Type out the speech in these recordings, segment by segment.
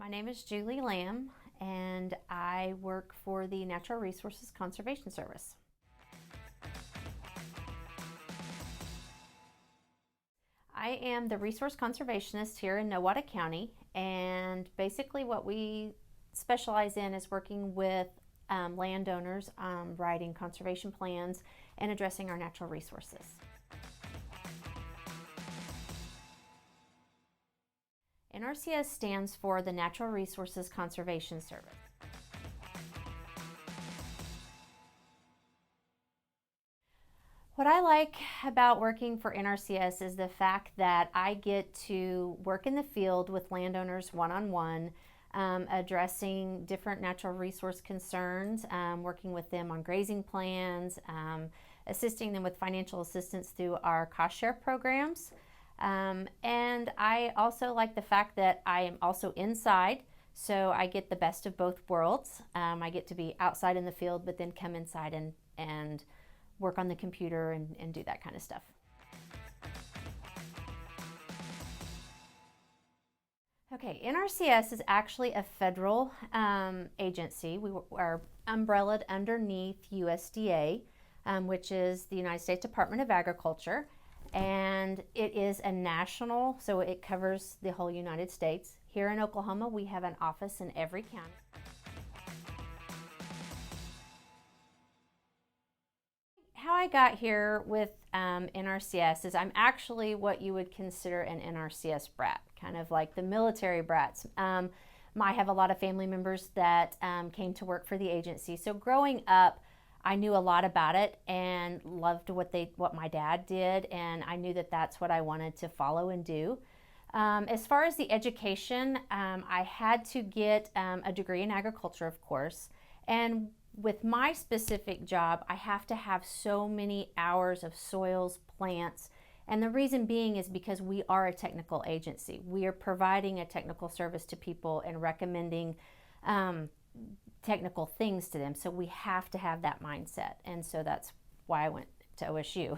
My name is Julie Lamb, and I work for the Natural Resources Conservation Service. I am the resource conservationist here in Nowata County, and basically what we specialize in is working with landowners, writing conservation plans and addressing our natural resources. NRCS stands for the Natural Resources Conservation Service. What I like about working for NRCS is the fact that I get to work in the field with landowners one-on-one, addressing different natural resource concerns, working with them on grazing plans, assisting them with financial assistance through our cost share programs. And I also like the fact that I am also inside, so I get the best of both worlds. I get to be outside in the field, but then come inside and work on the computer and do that kind of stuff. Okay, NRCS is actually a federal agency. We are umbrellaed underneath USDA, which is the United States Department of Agriculture. And it is a national, so it covers the whole United States. Here in Oklahoma, we have an office in every county. How I got here with NRCS is I'm actually what you would consider an NRCS brat, kind of like the military brats. I have a lot of family members that came to work for the agency. So growing up, I knew a lot about it and loved what my dad did, and I knew that that's what I wanted to follow and do. As far as the education, I had to get a degree in agriculture, of course, and with my specific job, I have to have so many hours of soils, plants, and the reason being is because we are a technical agency. We are providing a technical service to people and recommending technical things to them, so we have to have that mindset, and so that's why I went to OSU.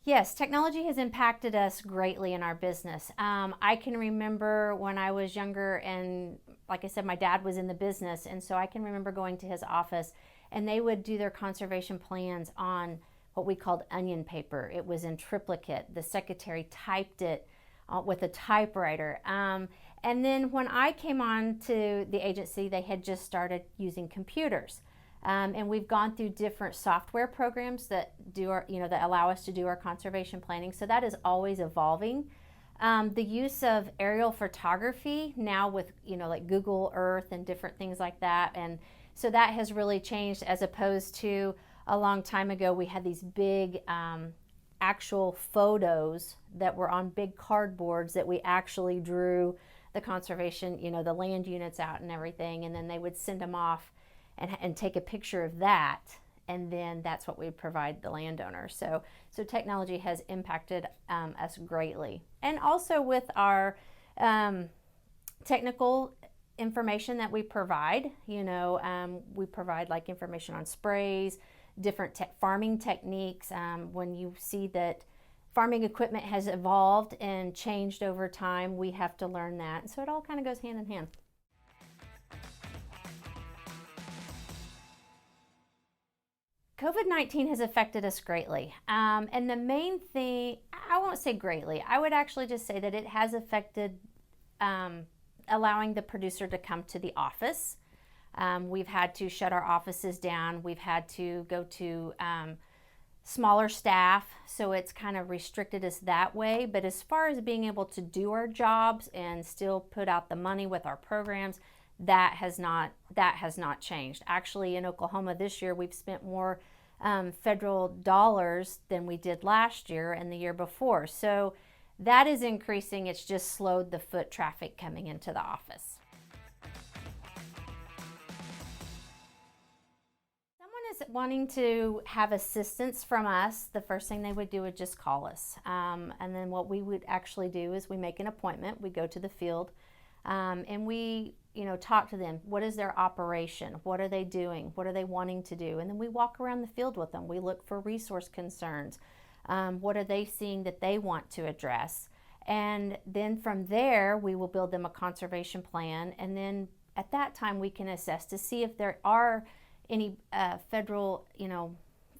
Yes, technology has impacted us greatly in our business. I can remember when I was younger, and like I said, my dad was in the business, and so I can remember going to his office, and they would do their conservation plans on what we called onion paper. It was in triplicate. The secretary typed it with a typewriter. And then when I came on to the agency, they had just started using computers. And we've gone through different software programs that that allow us to do our conservation planning. So that is always evolving. The use of aerial photography now with like Google Earth and different things like that, and so that has really changed, as opposed to a long time ago we had these big actual photos that were on big cardboards that we actually drew the conservation, the land units out and everything, and then they would send them off and take a picture of that, and then that's what we provide the landowner. So technology has impacted us greatly. And also with our technical information that we provide, we provide like information on sprays, different farming techniques. When you see that farming equipment has evolved and changed over time, we have to learn that. And so it all kind of goes hand in hand. COVID-19 has affected us greatly. And the main thing, I won't say greatly, I would actually just say that it has affected allowing the producer to come to the office. We've had to shut our offices down. We've had to go to smaller staff, so it's kind of restricted us that way. But as far as being able to do our jobs and still put out the money with our programs, that has not changed. Actually, in Oklahoma this year, we've spent more federal dollars than we did last year and the year before. So that is increasing. It's just slowed the foot traffic coming into the office. Wanting to have assistance from us, the first thing they would do would just call us. And then what we would actually do is we make an appointment. We go to the field and we talk to them. What is their operation? What are they doing? What are they wanting to do? And then we walk around the field with them. We look for resource concerns. What are they seeing that they want to address? And then from there, we will build them a conservation plan. And then at that time, we can assess to see if there are any federal,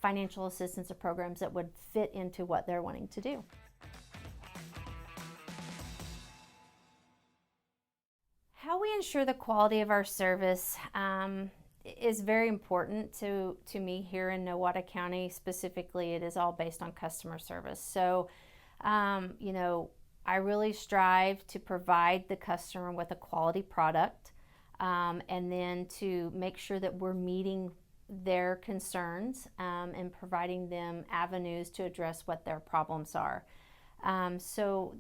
financial assistance or programs that would fit into what they're wanting to do. How we ensure the quality of our service is very important to me here in Nowata County. Specifically, it is all based on customer service. So, I really strive to provide the customer with a quality product, and then to make sure that we're meeting their concerns and providing them avenues to address what their problems are. So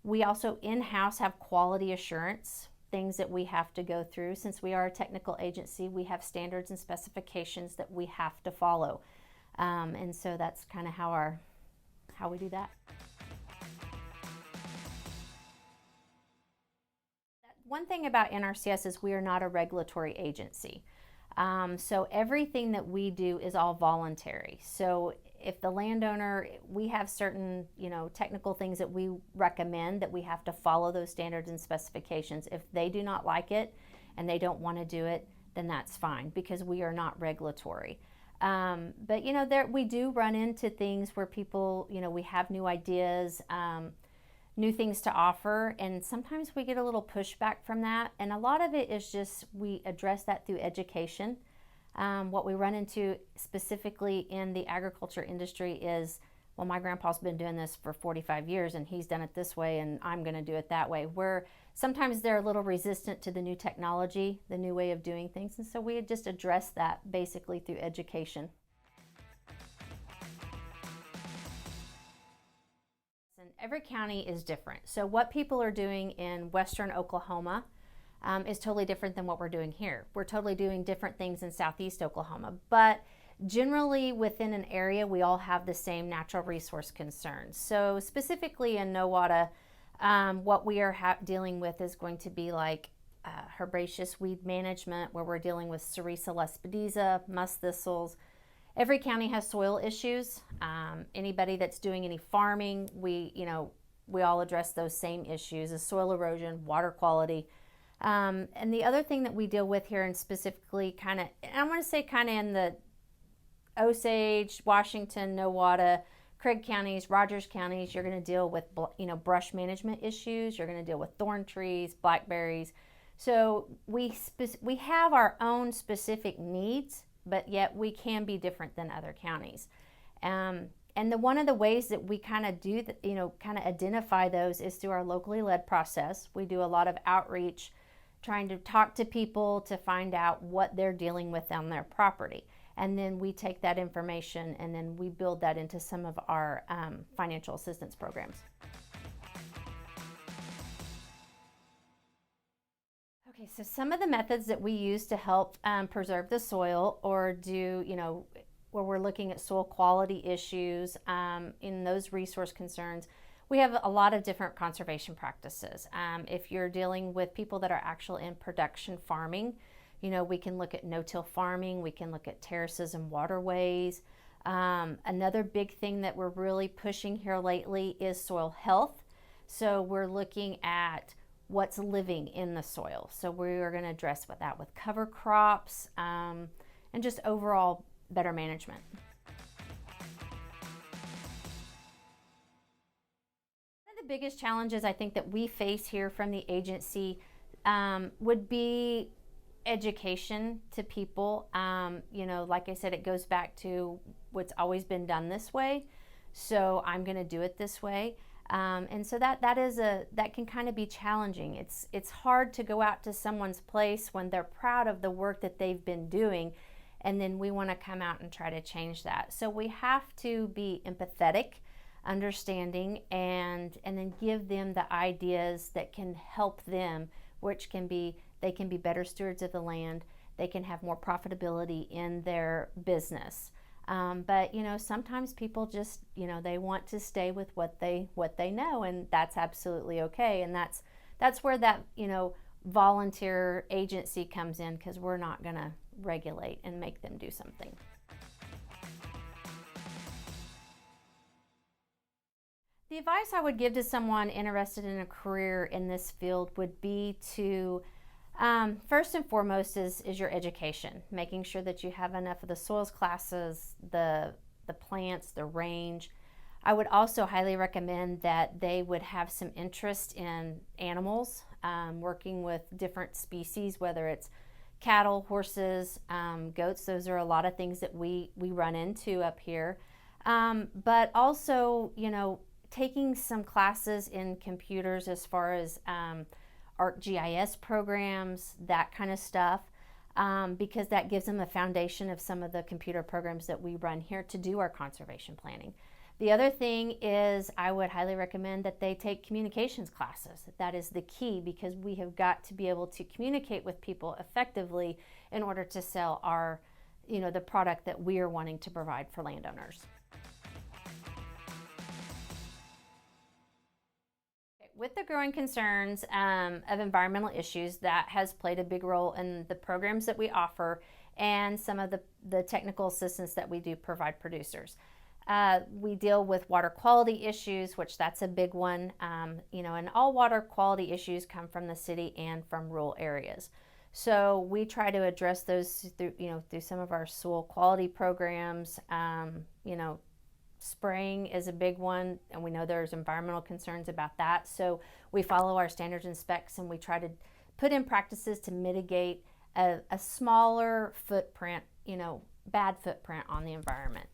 we also in-house have quality assurance, things that we have to go through. Since we are a technical agency, we have standards and specifications that we have to follow. And so that's kind of how we do that. One thing about NRCS is we are not a regulatory agency. So everything that we do is all voluntary. So if the landowner, we have certain, technical things that we recommend that we have to follow those standards and specifications. If they do not like it and they don't want to do it, then that's fine because we are not regulatory. But we do run into things where people, we have new ideas, new things to offer, and sometimes we get a little pushback from that. And a lot of it is just we address that through education. What we run into specifically in the agriculture industry is, well, my grandpa's been doing this for 45 years and he's done it this way and I'm going to do it that way. Where sometimes they're a little resistant to the new technology, the new way of doing things. And so we just address that basically through education. And every county is different. So what people are doing in western Oklahoma is totally different than what we're doing here. We're totally doing different things in southeast Oklahoma, but generally within an area, we all have the same natural resource concerns. So specifically in Nowata, what we are dealing with is going to be like herbaceous weed management, where we're dealing with Sericea lespedeza, musk thistles. Every county has soil issues. Anybody that's doing any farming, we all address those same issues: as soil erosion, water quality. And the other thing that we deal with here, and specifically I want to say in the Osage, Washington, Nowata, Craig counties, Rogers counties, you're going to deal with brush management issues. You're going to deal with thorn trees, blackberries. So we have our own specific needs, but yet we can be different than other counties. And one of the ways that we identify those is through our locally led process. We do a lot of outreach, trying to talk to people to find out what they're dealing with on their property. And then we take that information and then we build that into some of our financial assistance programs. Okay, so some of the methods that we use to help preserve the soil, or do, where we're looking at soil quality issues in those resource concerns, we have a lot of different conservation practices. If you're dealing with people that are actually in production farming, we can look at no-till farming, we can look at terraces and waterways. Another big thing that we're really pushing here lately is soil health. So we're looking at what's living in the soil. So we're going to address that with cover crops and just overall better management. One of the biggest challenges I think that we face here from the agency would be education to people. Like I said, it goes back to what's always been done this way, so I'm going to do it this way. And so that can kind of be challenging. It's hard to go out to someone's place when they're proud of the work that they've been doing, and then we want to come out and try to change that. So we have to be empathetic, understanding, and then give them the ideas that can help them, which can be they can be better stewards of the land, they can have more profitability in their business. But sometimes people just they want to stay with what they know, and that's absolutely okay. And that's where that volunteer agency comes in, because we're not going to regulate and make them do something. The advice I would give to someone interested in a career in this field would be to first and foremost is your education, making sure that you have enough of the soils classes, the plants, the range. I would also highly recommend that they would have some interest in animals, working with different species, whether it's cattle, horses, goats. Those are a lot of things that we run into up here. But also, taking some classes in computers as far as ArcGIS programs, that kind of stuff, because that gives them a foundation of some of the computer programs that we run here to do our conservation planning. The other thing is I would highly recommend that they take communications classes. That is the key, because we have got to be able to communicate with people effectively in order to sell our, the product that we are wanting to provide for landowners. With the growing concerns of environmental issues, that has played a big role in the programs that we offer and some of the technical assistance that we do provide producers. We deal with water quality issues, which that's a big one, and all water quality issues come from the city and from rural areas. So we try to address those through some of our soil quality programs. Spraying is a big one, and we know there's environmental concerns about that. So we follow our standards and specs, and we try to put in practices to mitigate a smaller footprint, bad footprint on the environment.